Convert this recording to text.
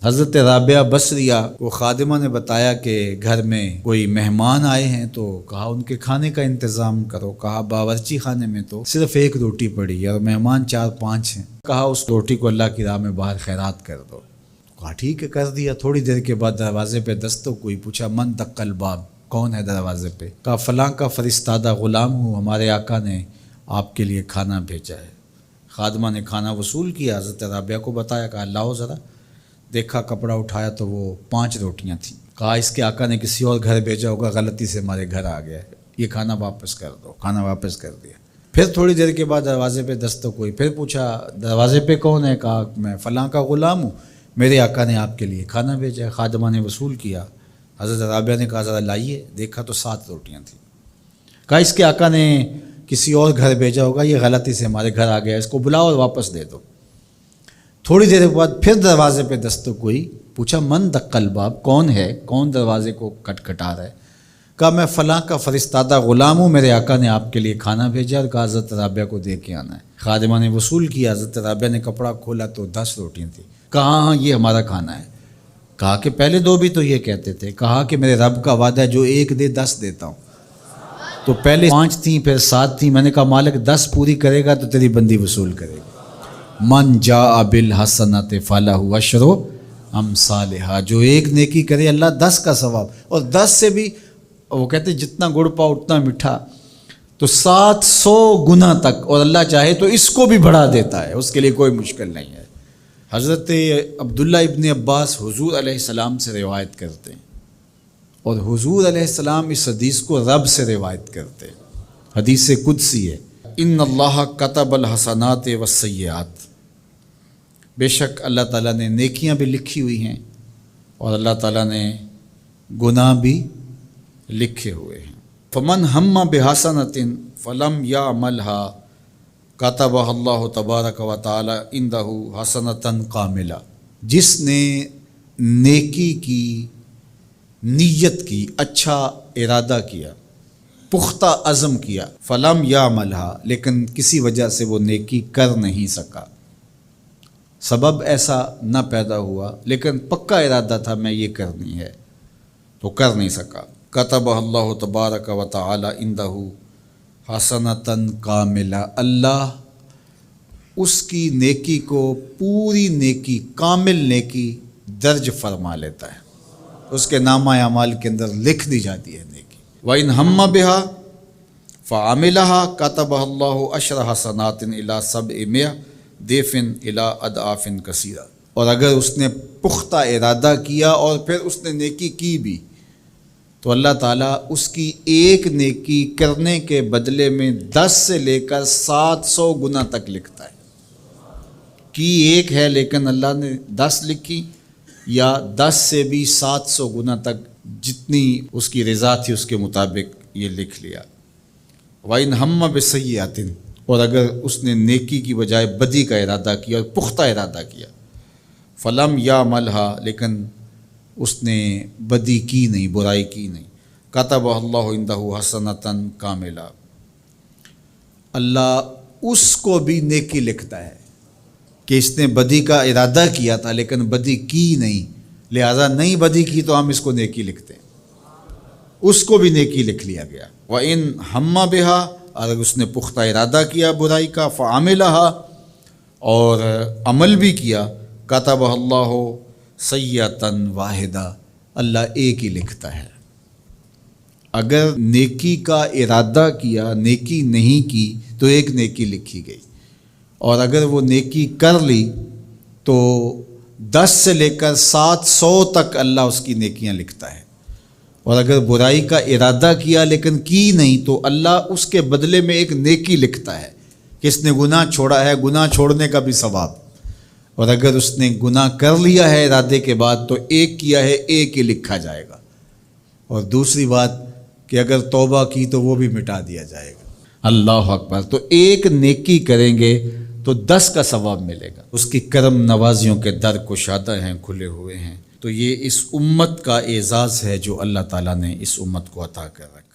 حضرت رابعہ بصریہ کو خادمہ نے بتایا کہ گھر میں کوئی مہمان آئے ہیں، تو کہا ان کے کھانے کا انتظام کرو۔ کہا باورچی خانے میں تو صرف ایک روٹی پڑی ہے اور مہمان 4-5 ہیں، کہا اس روٹی کو اللہ کی راہ میں باہر خیرات کر دو۔ کہا ٹھیک ہے، کر دیا۔ تھوڑی دیر کے بعد دروازے پہ دستک ہوئی، پوچھا من دق الباب، کون ہے دروازے پہ؟ کہا فلاں کا فرستادہ غلام ہوں، ہمارے آقا نے آپ کے لیے کھانا بھیجا ہے۔ خادمہ نے کھانا وصول کیا، حضرت رابعہ کو بتایا، کہا لاؤ ذرا۔ دیکھا، کپڑا اٹھایا تو وہ 5 روٹیاں تھیں۔ کہا اس کے آقا نے کسی اور گھر بھیجا ہوگا، غلطی سے ہمارے گھر آ گیا ہے، یہ کھانا واپس کر دو۔ کھانا واپس کر دیا۔ پھر تھوڑی دیر کے بعد دروازے پہ دستک ہوئی، پھر پوچھا دروازے پہ کون ہے؟ کہا میں فلاں کا غلام ہوں، میرے آقا نے آپ کے لیے کھانا بھیجا ہے۔ خادمہ نے وصول کیا۔ حضرت رابعہ نے کہا ذرا لائیے۔ دیکھا تو 7 روٹیاں تھیں۔ کہا اس کے آقا نے کسی اور گھر بھیجا ہوگا، یہ غلطی سے ہمارے گھر آ گیا ہے، اس کو بلاؤ اور واپس دے دو۔ تھوڑی دیر کے بعد پھر دروازے پہ دستک ہوئی، پوچھا من دق الباب، کون ہے، کون دروازے کو کھٹکھٹا رہا ہے؟ کہا میں فلاں کا فرستادہ غلام ہوں، میرے آقا نے آپ کے لیے کھانا بھیجا اور کہا حضرت رابعہ کو دے کے آنا ہے۔ خادمہ نے وصول کیا۔ حضرت رابعہ نے کپڑا کھولا تو 10 روٹیاں تھیں۔ کہا ہاں یہ ہمارا کھانا ہے۔ کہا کہ پہلے 2 بھی تو یہ کہتے تھے۔ کہا کہ میرے رب کا وعدہ ہے جو 1 دے 10 دیتا ہوں۔ تو پہلے 5 تھیں، پھر 7 تھیں۔ میں نے کہا مالک 10 پوری کرے گا تو تیری بندی وصول کرے گا۔ من جاء بالحسنۃ فلہ عشر امثالھا، جو 1 نیکی کرے اللہ 10 کا ثواب، اور 10 سے بھی وہ کہتے ہیں جتنا گڑ پاؤ اتنا میٹھا، تو 700 گنا تک، اور اللہ چاہے تو اس کو بھی بڑھا دیتا ہے، اس کے لیے کوئی مشکل نہیں ہے۔ حضرت عبداللہ ابن عباس حضور علیہ السلام سے روایت کرتے ہیں، اور حضور علیہ السلام اس حدیث کو رب سے روایت کرتے ہیں۔ حدیث قدسی ہے، ان اللہ کتب الحسنات والسیئات، بے شک اللہ تعالیٰ نے نیکیاں بھی لکھی ہوئی ہیں اور اللہ تعالیٰ نے گناہ بھی لکھے ہوئے ہیں۔ فمن ہم بحسنۃ فلم یعملھا کتبہ اللہ تبارک و تعالی عندہ حسنۃ کاملہ، جس نے نیکی کی نیت کی، اچھا ارادہ کیا، پختہ عزم کیا، فلم یعملھا، لیکن کسی وجہ سے وہ نیکی کر نہیں سکا، سبب ایسا نہ پیدا ہوا، لیکن پکا ارادہ تھا میں یہ کرنی ہے، تو کر نہیں سکا، کتبہ اللہ تبارک و تعالی عندہ حسنۃ کاملہ، اللہ اس کی نیکی کو پوری نیکی، کامل نیکی درج فرما لیتا ہے، اس کے نامہ اعمال کے اندر لکھ دی جاتی ہے نیکی۔ وَإِنْ هَمَّ بِهَا فَعَمِلَهَا كَتَبَهَا اللَّهُ عَشْرَ حَسَنَاتٍ إِلَىٰ 700 ضِعْفٍ إِلَىٰ أَضْعَافٍ كَثِيرَةٍ، اور اگر اس نے پختہ ارادہ کیا اور پھر اس نے نیکی کی بھی، تو اللہ تعالیٰ اس کی 1 نیکی کرنے کے بدلے میں 10 سے لے کر 700 گنا تک لکھتا ہے۔ کی 1 ہے لیکن اللہ نے 10 لکھی، یا 10 سے بھی 700 گنا تک، جتنی اس کی رضا تھی اس کے مطابق یہ لکھ لیا۔ وَإِنْ هَمَّ بِسَیِّئَةٍ، اور اگر اس نے نیکی کی بجائے بدی کا ارادہ کیا اور پختہ ارادہ کیا، فَلَمْ يَعْمَلْهَا، لیکن اس نے بدی کی نہیں، برائی کی نہیں، کتبہ اللہ عندہ حسنۃ کاملہ، اللہ اس کو بھی نیکی لکھتا ہے کہ اس نے بدی کا ارادہ کیا تھا لیکن بدی کی نہیں، لہذا نہیں بدی کی تو ہم اس کو نیکی لکھتے ہیں، اس کو بھی نیکی لکھ لیا گیا۔ وَإِنْ هَمَّ بِهَا، اگر اس نے پختہ ارادہ کیا برائی کا، فَعَمِلَهَا، اور عمل بھی کیا، کتبہ اللہ سیئۃ واحدہ، اللہ 1 ہی لکھتا ہے۔ اگر نیکی کا ارادہ کیا، نیکی نہیں کی، تو 1 نیکی لکھی گئی، اور اگر وہ نیکی کر لی تو 10 سے لے کر 700 تک اللہ اس کی نیکیاں لکھتا ہے، اور اگر برائی کا ارادہ کیا لیکن کی نہیں تو اللہ اس کے بدلے میں 1 نیکی لکھتا ہے کہ اس نے گناہ چھوڑا ہے، گناہ چھوڑنے کا بھی ثواب، اور اگر اس نے گناہ کر لیا ہے ارادے کے بعد تو 1 کیا ہے، 1 ہی لکھا جائے گا، اور دوسری بات کہ اگر توبہ کی تو وہ بھی مٹا دیا جائے گا۔ اللہ اکبر۔ تو 1 نیکی کریں گے تو 10 کا ثواب ملے گا۔ اس کی کرم نوازیوں کے در کشادہ ہیں، کھلے ہوئے ہیں۔ تو یہ اس امت کا اعزاز ہے جو اللہ تعالیٰ نے اس امت کو عطا کر رکھا۔